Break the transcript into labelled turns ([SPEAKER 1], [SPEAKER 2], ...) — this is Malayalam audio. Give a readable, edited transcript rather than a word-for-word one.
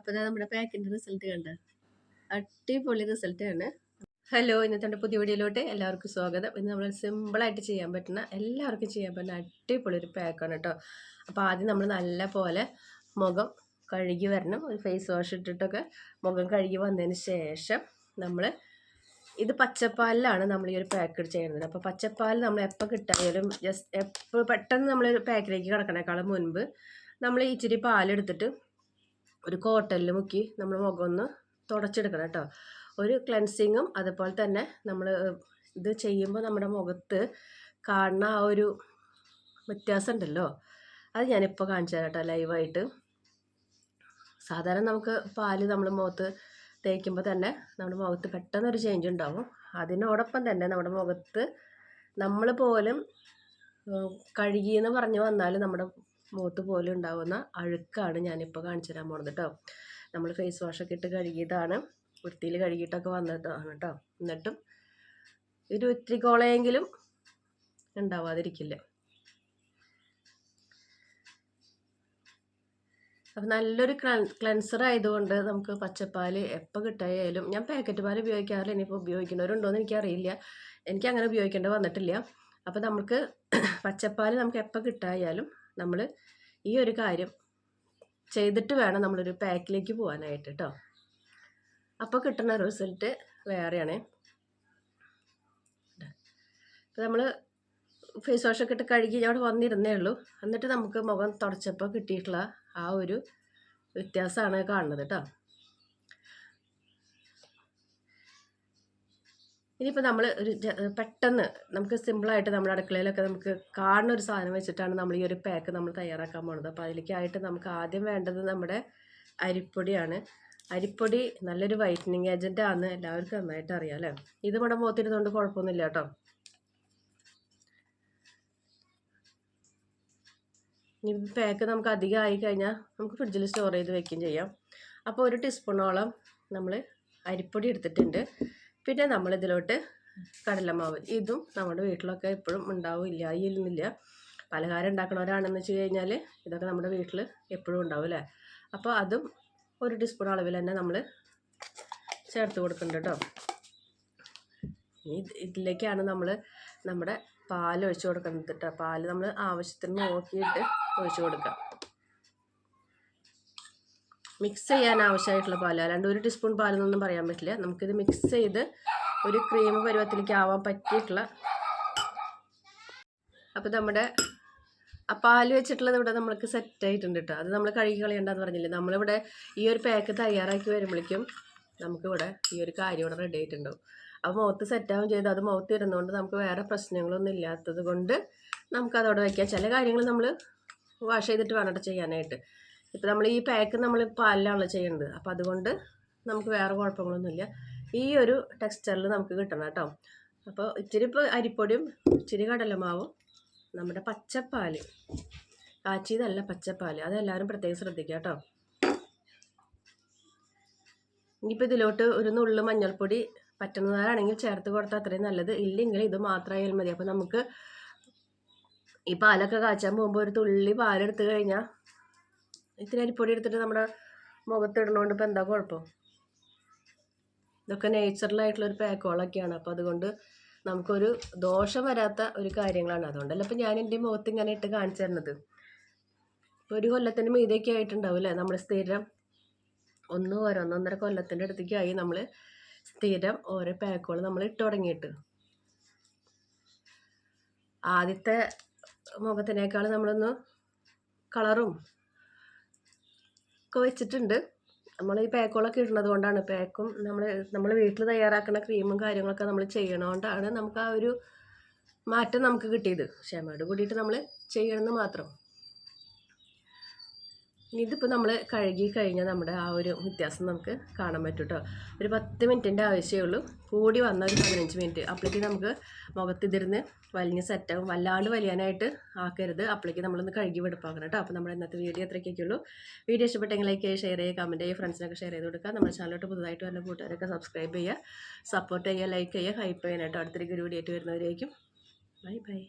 [SPEAKER 1] അപ്പോൾ നമ്മുടെ പാക്കിൻ്റെ റിസൾട്ട് കണ്ട അടിപൊളി റിസൾട്ടാണ്. ഹലോ, ഇന്നത്തെ പുതിയ വീഡിയോയിലോട്ട് എല്ലാവർക്കും സ്വാഗതം. ഇന്ന് നമ്മൾ സിമ്പിളായിട്ട് ചെയ്യാൻ പറ്റുന്ന എല്ലാവർക്കും ചെയ്യാൻ പറ്റുന്ന അടിപൊളി ഒരു പാക്കാണ് കേട്ടോ. അപ്പോൾ ആദ്യം നമ്മൾ നല്ല പോലെ മുഖം കഴുകി വരണം. ഒരു ഫേസ് വാഷ് ഇട്ടിട്ടൊക്കെ മുഖം കഴുകി വന്നതിന് ശേഷം നമ്മൾ ഇത് പച്ചപ്പാലിലാണ് നമ്മൾ ഈ ഒരു പാക്ക് ചെയ്യുന്നത്. അപ്പോൾ പച്ചപ്പാൽ നമ്മൾ എപ്പോൾ കിട്ടായാലും ജസ്റ്റ് എപ്പോൾ പെട്ടെന്ന് നമ്മൾ പാക്കിലേക്ക് കിടക്കണേക്കാളും മുൻപ് നമ്മൾ ഇച്ചിരി പാലെടുത്തിട്ട് ഒരു കോട്ടണിൽ മുക്കി നമ്മൾ മുഖം ഒന്ന് തുടച്ചെടുക്കണം കേട്ടോ. ഒരു ക്ലെൻസിങ്ങും അതുപോലെ തന്നെ നമ്മൾ ഇത് ചെയ്യുമ്പോൾ നമ്മുടെ മുഖത്ത് കാണുന്ന ആ ഒരു വ്യത്യാസം ഉണ്ടല്ലോ, അത് ഞാനിപ്പോൾ കാണിച്ചു തരാം കേട്ടോ ലൈവായിട്ട്. സാധാരണ നമുക്ക് പാല് നമ്മൾ മുഖത്ത് തേക്കുമ്പോൾ തന്നെ നമ്മുടെ മുഖത്ത് പെട്ടെന്നൊരു ചേഞ്ച് ഉണ്ടാവും. അതിനോടൊപ്പം തന്നെ നമ്മുടെ മുഖത്ത് നമ്മൾ പോലും കഴുകിയെന്ന് പറഞ്ഞു വന്നാൽ നമ്മുടെ മുഖത്ത് പോലും ഉണ്ടാകുന്ന അഴുക്കാണ് ഞാനിപ്പോൾ കാണിച്ചു തരാൻ പോകുന്നത് കേട്ടോ. നമ്മൾ ഫേസ് വാഷൊക്കെ ഇട്ട് കഴുകിയതാണ്, വൃത്തിയിൽ കഴുകിയിട്ടൊക്കെ വന്നതാണ് കേട്ടോ. എന്നിട്ടും ഒരു ഇത്തിരി കോളയെങ്കിലും ഉണ്ടാവാതിരിക്കില്ല. അപ്പം നല്ലൊരു ക്ലെൻസർ ആയതുകൊണ്ട് നമുക്ക് പച്ചപ്പാൽ എപ്പോൾ കിട്ടായാലും, ഞാൻ പാക്കറ്റ് പാൽ ഉപയോഗിക്കാറില്ല. ഇനിയിപ്പോൾ ഉപയോഗിക്കുന്നവരുണ്ടോയെന്ന് എനിക്കറിയില്ല, എനിക്കങ്ങനെ ഉപയോഗിക്കേണ്ടി വന്നിട്ടില്ല. അപ്പോൾ നമുക്ക് പച്ചപ്പാൽ നമുക്ക് എപ്പോൾ കിട്ടായാലും നമ്മൾ ഈ ഒരു കാര്യം ചെയ്തിട്ട് വേണം നമ്മളൊരു പാക്കിലേക്ക് പോകാനായിട്ട് കേട്ടോ. അപ്പോൾ കിട്ടുന്ന റിസൾട്ട് വേറെയാണ്. അപ്പോൾ നമ്മൾ ഫേസ് വാഷൊക്കെ ഇട്ട് കഴുകി അവിടെ വന്നിരുന്നേ ഉള്ളൂ. എന്നിട്ട് നമുക്ക് മുഖം തുടച്ചപ്പോൾ കിട്ടിയിട്ടുള്ള ആ ഒരു വ്യത്യാസമാണ് കാണുന്നത് കേട്ടോ. ഇനിയിപ്പോൾ നമ്മൾ ഒരു പെട്ടെന്ന് നമുക്ക് സിമ്പിളായിട്ട് നമ്മുടെ അടുക്കളയിലൊക്കെ നമുക്ക് കാണുന്ന ഒരു സാധനം വെച്ചിട്ടാണ് നമ്മൾ ഈ ഒരു പാക്ക് നമ്മൾ തയ്യാറാക്കാൻ പോകുന്നത്. അപ്പോൾ അതിലേക്കായിട്ട് നമുക്ക് ആദ്യം വേണ്ടത് നമ്മുടെ അരിപ്പൊടിയാണ്. അരിപ്പൊടി നല്ലൊരു വൈറ്റനിങ് ഏജൻ്റ് ആണ്, എല്ലാവർക്കും നന്നായിട്ട് അറിയാം അല്ലേ. ഇത് നമ്മുടെ മുഖത്തിരുന്നുകൊണ്ട് കുഴപ്പമൊന്നുമില്ല കേട്ടോ. ഈ പാക്ക് നമുക്ക് അധികം ആയി കഴിഞ്ഞാൽ നമുക്ക് ഫ്രിഡ്ജിൽ സ്റ്റോർ ചെയ്ത് വെക്കുകയും ചെയ്യാം. അപ്പോൾ ഒരു ടീസ്പൂണോളം നമ്മൾ അരിപ്പൊടി എടുത്തിട്ടുണ്ട്. പിന്നെ നമ്മളിതിലോട്ട് കടലമാവ്, ഇതും നമ്മുടെ വീട്ടിലൊക്കെ എപ്പോഴും ഉണ്ടാവില്ല, ഇല്ലില്ല. പലഹാരം ഉണ്ടാക്കണവരാണെന്ന് വെച്ച് കഴിഞ്ഞാൽ ഇതൊക്കെ നമ്മുടെ വീട്ടിൽ എപ്പോഴും ഉണ്ടാവും അല്ലേ. അപ്പോൾ അതും ഒരു ടീസ്പൂൺ അളവിൽ തന്നെ നമ്മൾ ചേർത്ത് കൊടുക്കുന്നുണ്ട് കേട്ടോ. ഇതിലേക്കാണ് നമ്മൾ നമ്മുടെ പാൽ ഒഴിച്ച് കൊടുക്കുന്നത് കേട്ടോ. പാൽ നമ്മൾ ആവശ്യത്തിന് നോക്കിയിട്ട് ഒഴിച്ച് കൊടുക്കാം. മിക്സ് ചെയ്യാൻ ആവശ്യമായിട്ടുള്ള പാൽ, അല്ലാണ്ട് ഒരു ടീസ്പൂൺ പാലെന്നൊന്നും പറയാൻ പറ്റില്ല. നമുക്കിത് മിക്സ് ചെയ്ത് ഒരു ക്രീം പരുവത്തിലേക്ക് ആവാൻ പറ്റിയിട്ടുള്ള. അപ്പോൾ നമ്മുടെ ആ പാല് വെച്ചിട്ടുള്ളത് ഇവിടെ നമ്മൾക്ക് സെറ്റായിട്ടുണ്ട് കേട്ടോ. അത് നമ്മൾ കഴുകി കളയേണ്ടെന്ന് പറഞ്ഞില്ലേ. നമ്മളിവിടെ ഈ ഒരു പാക്ക് തയ്യാറാക്കി വരുമ്പോഴേക്കും നമുക്കിവിടെ ഈ ഒരു കാര്യം ഇവിടെ റെഡി ആയിട്ടുണ്ടാവും. അപ്പോൾ മുഖത്ത് സെറ്റാവും ചെയ്ത് അത് മുഖത്ത് ഇരുന്നുകൊണ്ട് നമുക്ക് വേറെ പ്രശ്നങ്ങളൊന്നും ഇല്ലാത്തത് കൊണ്ട് നമുക്കതവിടെ വയ്ക്കാം. ചില കാര്യങ്ങൾ നമ്മൾ വാഷ് ചെയ്തിട്ട് വേണം ചെയ്യാനായിട്ട്. ഇപ്പോൾ നമ്മൾ ഈ പാക്ക് നമ്മൾ പാലിലാണല്ലോ ചെയ്യുന്നത്. അപ്പോൾ അതുകൊണ്ട് നമുക്ക് വേറെ കുഴപ്പങ്ങളൊന്നുമില്ല. ഈ ഒരു ടെക്സ്ചറിൽ നമുക്ക് കിട്ടണം കേട്ടോ. അപ്പോൾ ഇച്ചിരി ഇപ്പോൾ അരിപ്പൊടിയും ഇച്ചിരി കടലമാവും നമ്മുടെ പച്ചപ്പാൽ, കാച്ചിയതല്ല പച്ചപ്പാൽ, അതെല്ലാവരും പ്രത്യേകം ശ്രദ്ധിക്കുക കേട്ടോ. ഇനിയിപ്പോൾ ഇതിലോട്ട് ഒരു നുള്ളു മഞ്ഞൾപ്പൊടി പറ്റുന്നവരാണെങ്കിൽ ചേർത്ത് കൊടുത്താൽ അത്രയും നല്ലത്. ഇല്ലെങ്കിൽ ഇത് മാത്രമായാലും മതി. അപ്പോൾ നമുക്ക് ഈ പാലൊക്കെ കാച്ചാൻ പോകുമ്പോൾ ഒരു തുള്ളി പാലെടുത്ത് കഴിഞ്ഞാൽ ഇത്തിരി അരിപ്പൊടി എടുത്തിട്ട് നമ്മുടെ മുഖത്തിടണോണ്ട് ഇപ്പോൾ എന്താ കുഴപ്പം. ഇതൊക്കെ നേച്ചുറലായിട്ടുള്ളൊരു പാക്കുകളൊക്കെയാണ്. അപ്പോൾ അതുകൊണ്ട് നമുക്കൊരു ദോഷം വരാത്ത ഒരു കാര്യങ്ങളാണ്. അതുകൊണ്ടല്ല ഇപ്പോൾ ഞാൻ എൻ്റെ മുഖത്ത് ഇങ്ങനെ ഇട്ട് കാണിച്ചു തരുന്നത്. ഇപ്പോൾ ഒരു കൊല്ലത്തിന് മീതെയൊക്കെ ആയിട്ടുണ്ടാവും അല്ലേ നമ്മൾ സ്ഥിരം ഒന്നൊന്നര കൊല്ലത്തിൻ്റെ അടുത്തേക്കായി നമ്മൾ സ്ഥിരം ഓരോ പാക്കുകൾ നമ്മൾ ഇട്ട് തുടങ്ങിയിട്ട്. ആദ്യത്തെ മുഖത്തിനേക്കാൾ നമ്മളൊന്ന് കളറും ഒക്കെ വെച്ചിട്ടുണ്ട്. നമ്മൾ ഈ പാക്കുകളൊക്കെ ഇടുന്നത് കൊണ്ടാണ്. പാക്കും നമ്മൾ വീട്ടിൽ തയ്യാറാക്കുന്ന ക്രീമും കാര്യങ്ങളൊക്കെ നമ്മൾ ചെയ്യണതുകൊണ്ടാണ് നമുക്ക് ആ ഒരു മാറ്റം നമുക്ക് കിട്ടിയത്. ക്ഷമയോട് കൂടിയിട്ട് നമ്മൾ ചെയ്യണമെന്ന് മാത്രം. ഇതിപ്പോൾ നമ്മൾ കഴുകി കഴിഞ്ഞാൽ നമ്മുടെ ആ ഒരു വ്യത്യാസം നമുക്ക് കാണാൻ പറ്റും കേട്ടോ. ഒരു 10 മിനിറ്റിൻ്റെ ആവശ്യമേ ഉള്ളൂ, കൂടി വന്ന ഒരു 15 മിനിറ്റ്. അപ്പോഴേക്ക് നമുക്ക് മുഖത്തിതിരുന്ന് വലിഞ്ഞ് സെറ്റാകും. വല്ലാണ്ട് വലിയാനായിട്ട് ആക്കരുത്. അപ്പോഴേക്ക് നമ്മളൊന്ന് കഴുകി വെടുപ്പാക്കണം കേട്ടോ. അപ്പോൾ നമ്മുടെ ഇന്നത്തെ വീഡിയോ അത്രയ്ക്കൊക്കെ ഉള്ളൂ. വീഡിയോ ഇഷ്ടപ്പെട്ടെങ്കിൽ ലൈക്ക് ചെയ്യുക, ഷെയർ ചെയ്യുക, കമൻറ്റ് ചെയ്യുക, ഫ്രണ്ട്സിനൊക്കെ ഷെയർ ചെയ്ത് കൊടുക്കുക. നമ്മുടെ ചാനലോട്ട് പുതുതായിട്ട് വന്ന കൂട്ടുകാരൊക്കെ സബ്സ്ക്രൈബ് ചെയ്യുക, സപ്പോർട്ട് ചെയ്യുക, ലൈക്ക് ചെയ്യുക, ഹൈപ്പ് ചെയ്യാനായിട്ട് അടുത്തൊരു വീഡിയോ ആയിട്ട് വരുന്നവരായിരിക്കും. Bye bye.